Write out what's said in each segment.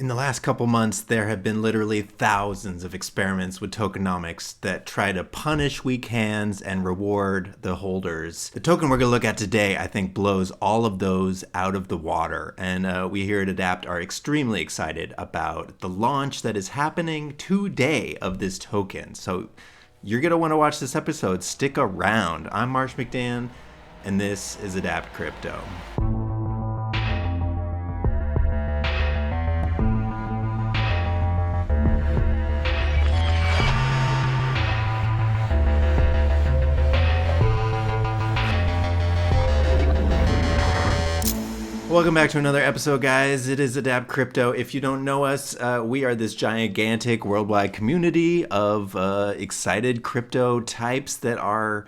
In the last couple months, there have been literally thousands of experiments with tokenomics that try to punish weak hands and reward the holders. The token we're going to look at today, I think, blows all of those out of the water. And we here at Adapt are extremely excited about the launch that is happening today of this token. So you're going to want to watch this episode. Stick around. I'm Marsh McDan, and this is Adapt Crypto. Welcome back to another episode, guys. It is Adapt Crypto. If you don't know us, we are this gigantic worldwide community of excited crypto types that are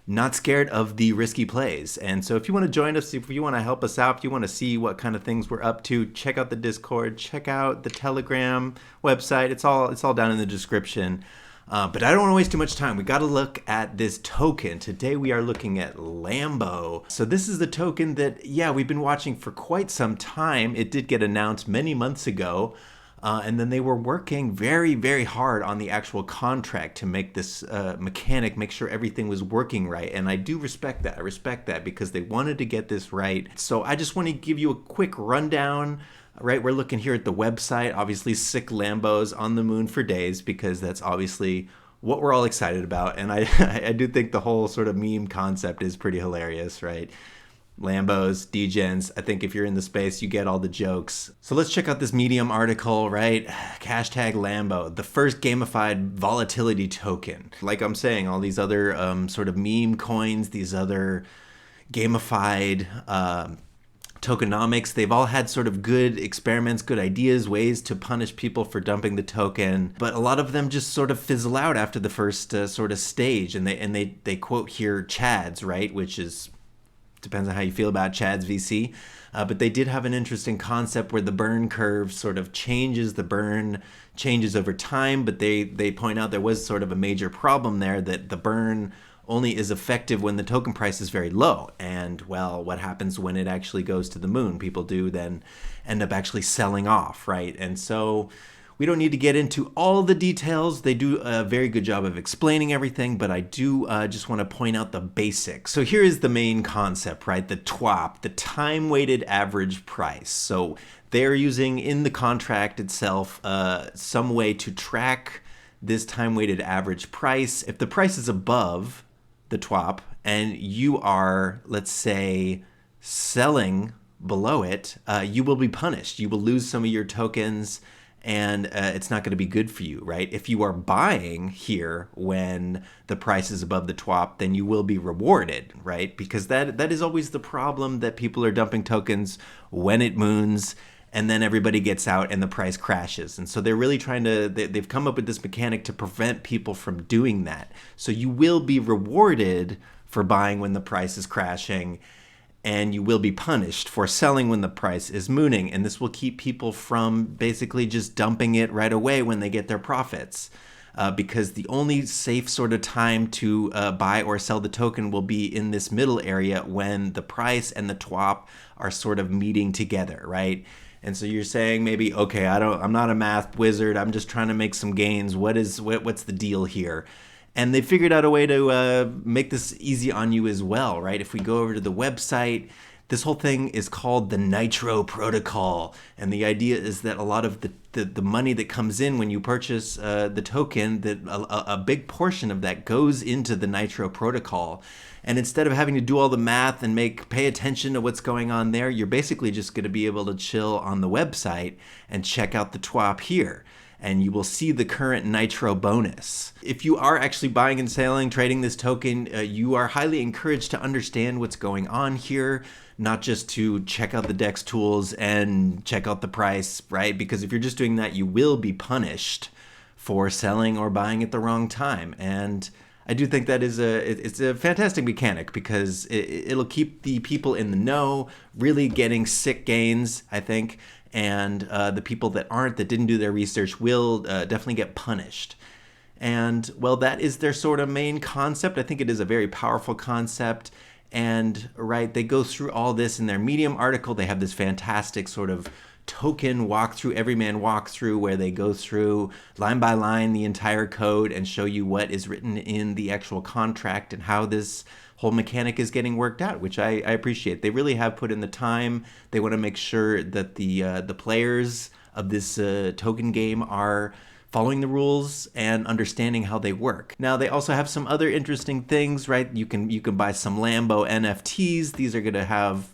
not scared of the risky plays. And so if you want to join us, if you want to help us out, if you want to see what kind of things we're up to, check out the Discord, check out the Telegram website. It's all down in the description. But I don't want to waste too much time. We got to look at this token. Today we are looking at LAMBO. So this is the token that, we've been watching for quite some time. It did get announced many months ago. And then they were working very, very hard on the actual contract to make this mechanic, make sure everything was working right. And I do respect that. I respect that because they wanted to get this right. So I just want to give you a quick rundown. Right, we're looking here at the website, obviously sick Lambos on the moon for days, because that's obviously what we're all excited about. And I do think the whole sort of meme concept is pretty hilarious, right? Lambos, Degens, I think if you're in the space, you get all the jokes. So let's check out this Medium article, right? Hashtag Lambo, the first gamified volatility token. Like I'm saying, all these other sort of meme coins, these other gamified tokenomics, they've all had sort of good experiments, good ideas, ways to punish people for dumping the token, but a lot of them just sort of fizzle out after the first sort of stage. And they quote here Chads, right, which is depends on how you feel about Chads VC, but they did have an interesting concept where the burn curve sort of changes, the burn changes over time, but they point out there was sort of a major problem there, that the burn only is effective when the token price is very low. And well, what happens when it actually goes to the moon? People do then end up actually selling off, right? And so we don't need to get into all the details. They do a very good job of explaining everything, but I do just want to point out the basics. So here is the main concept, right? The TWAP, the time-weighted average price. So they're using in the contract itself some way to track this time-weighted average price. If the price is above the TWAP and you are, let's say, selling below it, you will be punished. You will lose some of your tokens, and it's not going to be good for you, right? If you are buying here when the price is above the TWAP, then you will be rewarded, right? Because that is always the problem, that people are dumping tokens when it moons, and then everybody gets out and the price crashes. And so they're really trying to, they've come up with this mechanic to prevent people from doing that. So you will be rewarded for buying when the price is crashing, and you will be punished for selling when the price is mooning. And this will keep people from basically just dumping it right away when they get their profits. Because the only safe sort of time to buy or sell the token will be in this middle area when the price and the TWAP are sort of meeting together, right? And so you're saying maybe, okay, I'm not a math wizard. I'm just trying to make some gains. What's the deal here? And they figured out a way to make this easy on you as well, right? If we go over to the website, this whole thing is called the Nitro Protocol. And the idea is that a lot of the money that comes in when you purchase the token, that a big portion of that goes into the Nitro Protocol. And instead of having to do all the math and pay attention to what's going on there, you're basically just going to be able to chill on the website and check out the TWAP here. And you will see the current Nitro bonus. If you are actually buying and selling, trading this token, you are highly encouraged to understand what's going on here, not just to check out the DEX tools and check out the price, right? Because if you're just doing that, you will be punished for selling or buying at the wrong time. And I do think that it's a fantastic mechanic, because it'll keep the people in the know really getting sick gains, I think. And the people that didn't do their research will definitely get punished. And well, that is their sort of main concept. I think it is a very powerful concept. And right, they go through all this in their Medium article. They have this fantastic sort of token walkthrough, everyman walkthrough, where they go through line by line the entire code and show you what is written in the actual contract and how this whole mechanic is getting worked out, which I appreciate. They really have put in the time. They want to make sure that the players of this token game are following the rules and understanding how they work. Now, they also have some other interesting things, right? You can buy some Lambo NFTs. These are going to have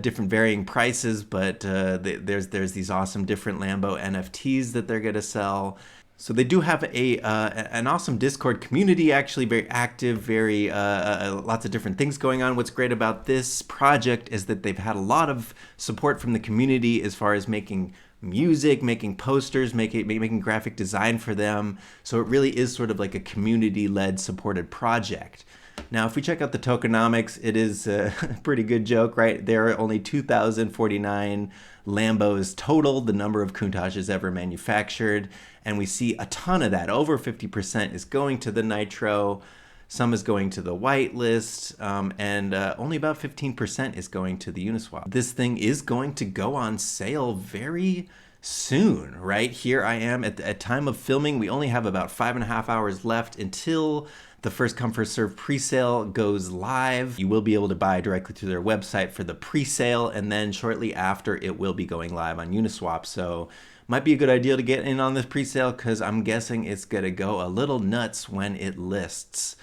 different varying prices, but there's these awesome different Lambo NFTs that they're going to sell. So they do have an awesome Discord community, actually very active, very lots of different things going on. What's great about this project is that they've had a lot of support from the community as far as making music, making posters, making graphic design for them. So it really is sort of like a community-led supported project. Now, if we check out the tokenomics, it is a pretty good joke, right? There are only 2,049 Lambos total, the number of Countaches ever manufactured. And we see a ton of that. Over 50% is going to the Nitro. Some is going to the whitelist, and only about 15% is going to the Uniswap. This thing is going to go on sale very soon, right? Here I am at time of filming. We only have about 5.5 hours left until the first come first serve pre-sale goes live. You will be able to buy directly through their website for the pre-sale, and then shortly after it will be going live on Uniswap. So might be a good idea to get in on this pre-sale because I'm guessing it's gonna go a little nuts when it lists.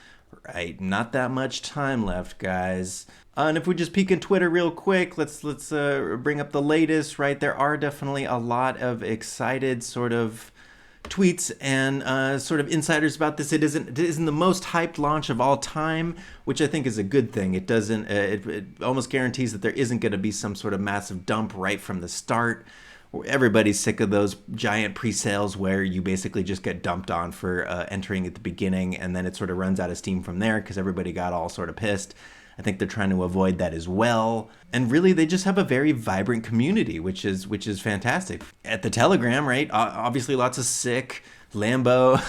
Right, not that much time left, guys. And if we just peek in Twitter real quick, let's bring up the latest. Right, there are definitely a lot of excited sort of tweets and sort of insiders about this. It isn't the most hyped launch of all time, which I think is a good thing. It doesn't. It almost guarantees that there isn't going to be some sort of massive dump right from the start. Everybody's sick of those giant pre-sales where you basically just get dumped on for entering at the beginning, and then it sort of runs out of steam from there because everybody got all sort of pissed. I think they're trying to avoid that as well. And really, they just have a very vibrant community, which is fantastic. At the Telegram, right? Obviously, lots of sick Lambo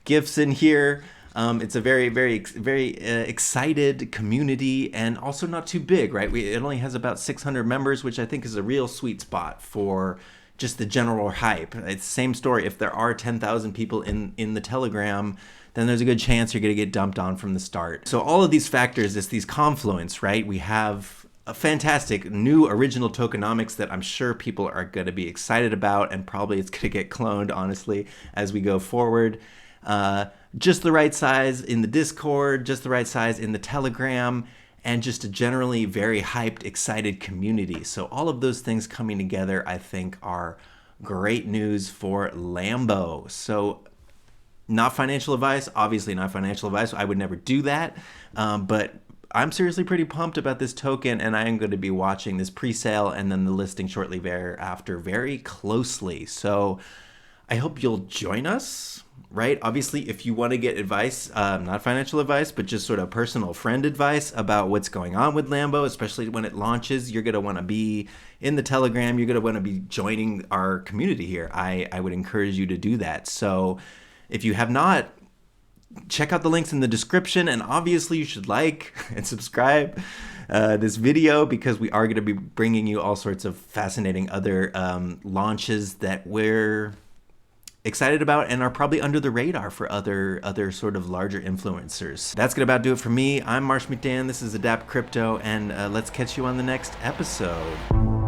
gifts in here. It's a very excited community, and also not too big, right? It only has about 600 members, which I think is a real sweet spot for just the general hype. It's the same story. If there are 10,000 people in the Telegram, then there's a good chance you're going to get dumped on from the start. So all of these factors, it's these confluence, right? We have a fantastic new original tokenomics that I'm sure people are going to be excited about, and probably it's going to get cloned, honestly, as we go forward. Just the right size in the Discord, just the right size in the Telegram, and just a generally very hyped, excited community. So all of those things coming together, I think, are great news for Lambo. So not financial advice, obviously not financial advice. I would never do that. But I'm seriously pretty pumped about this token, and I am going to be watching this pre-sale and then the listing shortly thereafter very closely. So I hope you'll join us, right? Obviously, if you want to get advice, not financial advice, but just sort of personal friend advice about what's going on with Lambo, especially when it launches, you're going to want to be in the Telegram. You're going to want to be joining our community here. I would encourage you to do that. So if you have not, check out the links in the description, and obviously you should like and subscribe this video, because we are going to be bringing you all sorts of fascinating other launches that we're excited about and are probably under the radar for other sort of larger influencers. That's gonna about do it for me. I'm Marsh McDan, this is Adapt Crypto, and let's catch you on the next episode.